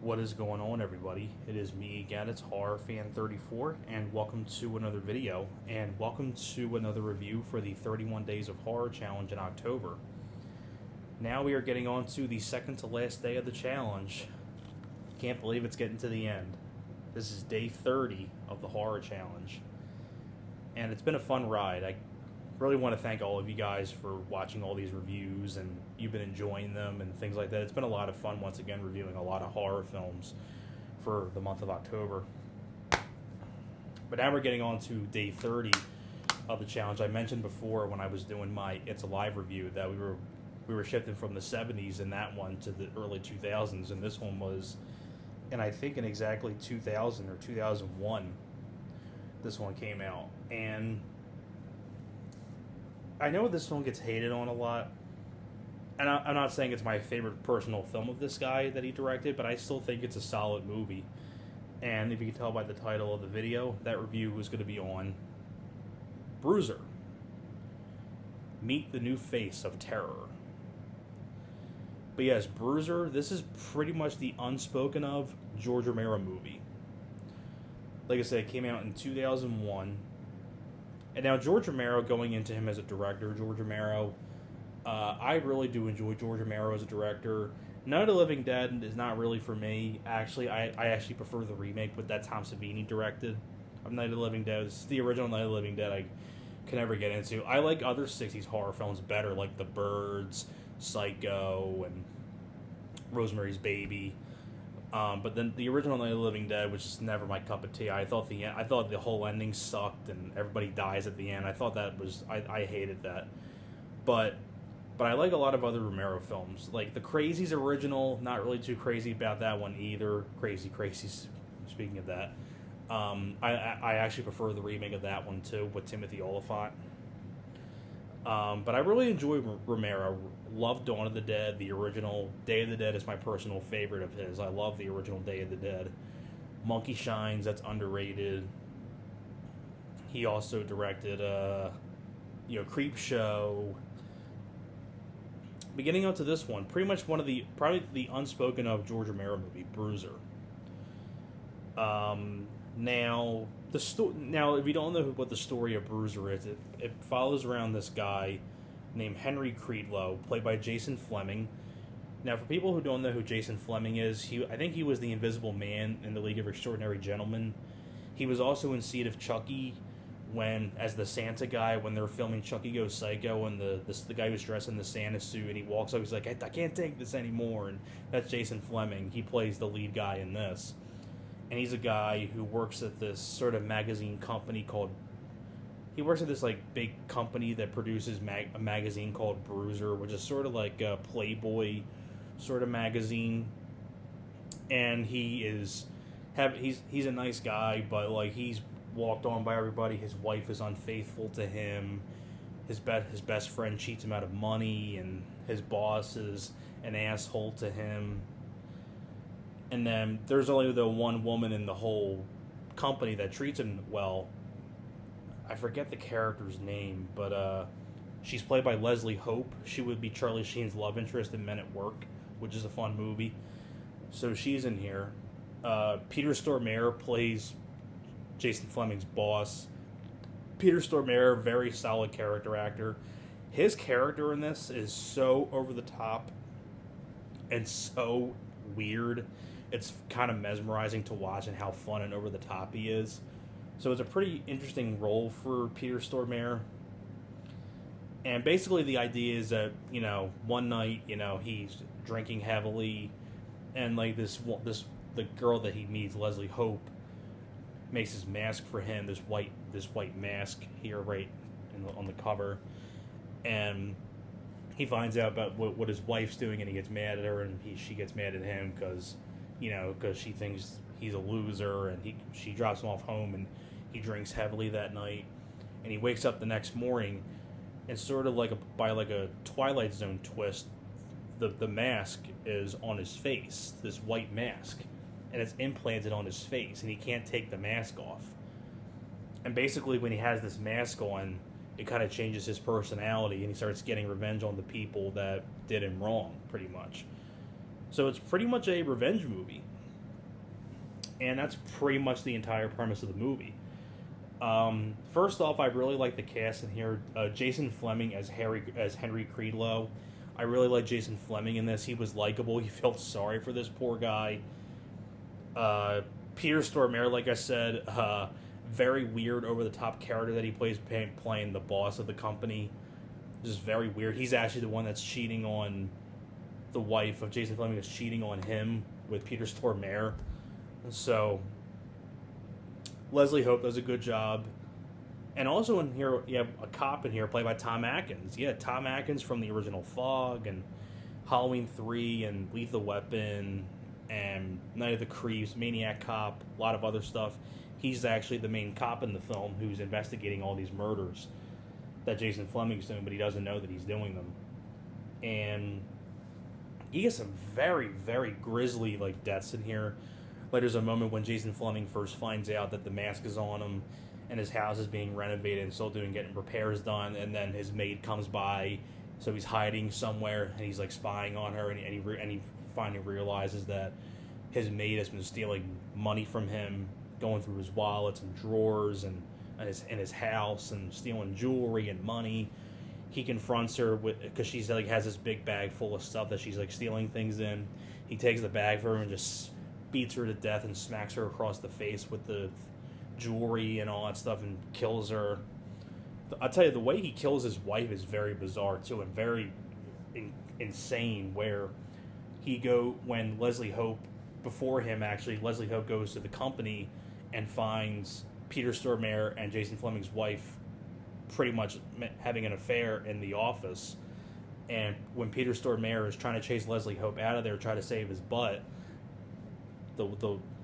What is going on, everybody? It is me again, it's Horror Fan 34, and welcome to another video, and welcome to another review for the 31 Days of Horror Challenge in October. Now we are getting on to the second to last day of the challenge. Can't believe it's getting to the end. This is day 30 of the Horror Challenge, and it's been a fun ride. I really want to thank all of you guys for watching all these reviews, and you've been enjoying them and things like that. It's been a lot of fun once again reviewing a lot of horror films for the month of October. But now we're getting on to day 30 of the challenge. I mentioned before when I was doing my It's Alive review that we were shifting from the 70s in that one to the early 2000s, and this one was, and I think in exactly 2000 or 2001 this one came out. And I know this one gets hated on a lot, and I'm not saying it's my favorite personal film of this guy that he directed, but I still think it's a solid movie. And if you can tell by the title of the video, that review is going to be on Bruiser. Meet the new face of terror. But yes, Bruiser, this is pretty much the unspoken of George Romero movie. Like I said, it came out in 2001. And now George Romero, going into him as a director, George Romero, I really do enjoy George Romero as a director. Night of the Living Dead is not really for me. Actually, I actually prefer the remake, but that Tom Savini directed of Night of the Living Dead. It's the original Night of the Living Dead I can never get into. I like other 60s horror films better, like The Birds, Psycho, and Rosemary's Baby. But then the original Night of the Living Dead, which is never my cup of tea. I thought the whole ending sucked and everybody dies at the end. I thought that was I hated that. But I like a lot of other Romero films, like the Crazies original. Not really too crazy about that one either. Crazies. Speaking of that, I actually prefer the remake of that one too with Timothy Olyphant. But I really enjoy Romero. Love Dawn of the Dead. The original Day of the Dead is my personal favorite of his. I love the original Day of the Dead. Monkey Shines, that's underrated. He also directed, Creep Show. Beginning on to this one, pretty much probably the unspoken of George Romero movie, Bruiser. Now, if you don't know what the story of Bruiser is, it follows around this guy named Henry Creedlow, played by Jason Flemyng. Now, for people who don't know who Jason Flemyng is, I think he was the Invisible Man in the League of Extraordinary Gentlemen. He was also in Seed of Chucky as the Santa guy when they were filming Chucky Goes Psycho, and the guy was dressed in the Santa suit, and he walks up, he's like, I can't take this anymore, and that's Jason Flemyng. He plays the lead guy in this. And he's a guy who works at this sort of magazine company he works at this big company that produces a magazine called Bruiser, which is sort of like a Playboy sort of magazine. And he's a nice guy, but he's walked on by everybody. His wife is unfaithful to him. His best friend cheats him out of money, and his boss is an asshole to him. And then there's only the one woman in the whole company that treats him well. I forget the character's name, but she's played by Leslie Hope. She would be Charlie Sheen's love interest in Men at Work, which is a fun movie. So she's in here. Peter Stormare plays Jason Flemyng's boss. Peter Stormare, very solid character actor. His character in this is so over the top and so weird. It's kind of mesmerizing to watch and how fun and over the top he is. So it's a pretty interesting role for Peter Stormare. And basically the idea is that, one night, he's drinking heavily, and the girl that he meets, Leslie Hope, makes his mask for him, this white mask here right on the cover. And he finds out about what his wife's doing, and he gets mad at her, and she gets mad at him because she thinks he's a loser, and she drops him off home, and he drinks heavily that night, and he wakes up the next morning, and sort of by a Twilight Zone twist, the mask is on his face, this white mask, and it's implanted on his face, and he can't take the mask off. And basically, when he has this mask on, it kind of changes his personality, and he starts getting revenge on the people that did him wrong, pretty much. So it's pretty much a revenge movie. And that's pretty much the entire premise of the movie. First off, I really like the cast in here. Jason Fleming as Henry Creedlow. I really like Jason Fleming in this. He was likable. You felt sorry for this poor guy. Peter Stormare, like I said, very weird, over-the-top character that he plays, playing the boss of the company. Just very weird. He's actually the one that's cheating on the wife of Jason Fleming, is cheating on him with Peter Stormare. So Leslie Hope does a good job. And also in here, you have a cop in here played by Tom Atkins. Yeah, Tom Atkins from the original Fog and Halloween 3 and Lethal Weapon and Night of the Creeps, Maniac Cop, a lot of other stuff. He's actually the main cop in the film who's investigating all these murders that Jason Fleming's doing, but he doesn't know that he's doing them. And he gets some very, very grisly deaths in here. Like, there's a moment when Jason Fleming first finds out that the mask is on him and his house is being renovated and still getting repairs done, and then his maid comes by, so he's hiding somewhere and he's spying on her, and he finally realizes that his maid has been stealing money from him, going through his wallets and drawers and in his house and stealing jewelry and money. He confronts her because she's has this big bag full of stuff that she's stealing things in. He takes the bag from her and just beats her to death and smacks her across the face with the jewelry and all that stuff and kills her. I'll tell you, the way he kills his wife is very bizarre too, and very insane. Where when Leslie Hope, before him actually, Leslie Hope goes to the company and finds Peter Stormare and Jason Fleming's wife pretty much having an affair in the office. And when Peter Stormare is trying to chase Leslie Hope out of there, try to save his butt,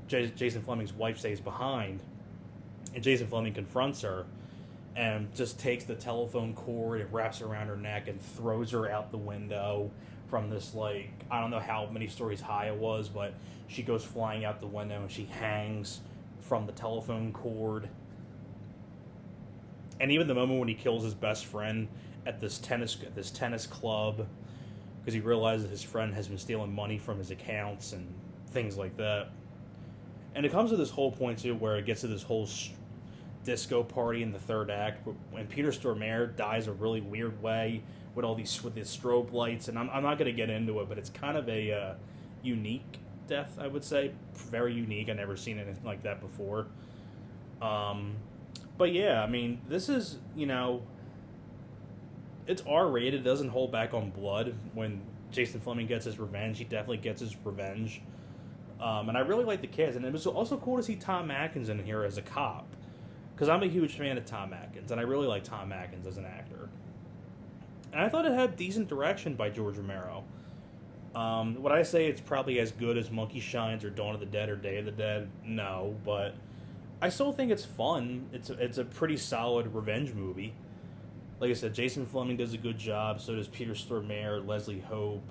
Jason Fleming's wife stays behind, and Jason Fleming confronts her and just takes the telephone cord and wraps it around her neck and throws her out the window from this, I don't know how many stories high it was, but she goes flying out the window and she hangs from the telephone cord. And even the moment when he kills his best friend at this tennis club, because he realizes his friend has been stealing money from his accounts and things like that. And it comes to this whole point too, where it gets to this whole disco party in the third act, when Peter Stormare dies a really weird way with these strobe lights. And I'm not going to get into it, but it's kind of a unique death, I would say. Very unique. I've never seen anything like that before. But yeah, I mean, this is, it's R-rated. It doesn't hold back on blood. When Jason Fleming gets his revenge, he definitely gets his revenge. And I really like the cast. And it was also cool to see Tom Atkins in here as a cop, because I'm a huge fan of Tom Atkins, and I really like Tom Atkins as an actor. And I thought it had decent direction by George Romero. Would I say it's probably as good as Monkey Shines or Dawn of the Dead or Day of the Dead? No, but I still think it's fun. It's a pretty solid revenge movie. Like I said, Jason Fleming does a good job. So does Peter Stormare, Leslie Hope,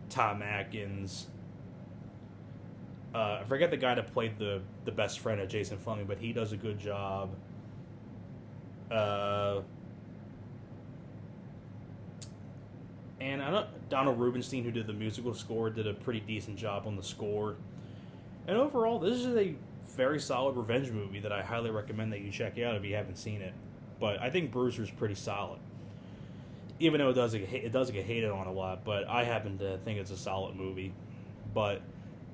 Tom Atkins. I forget the guy that played the best friend of Jason Fleming, but he does a good job. And Donald Rubinstein, who did the musical score, did a pretty decent job on the score. And overall, this is a very solid revenge movie that I highly recommend that you check out if you haven't seen it. But I think Bruiser's pretty solid, even though it does get hated on a lot. But I happen to think it's a solid movie. But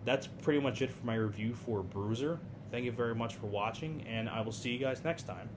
that's pretty much it for my review for Bruiser. Thank you very much for watching, and I will see you guys next time.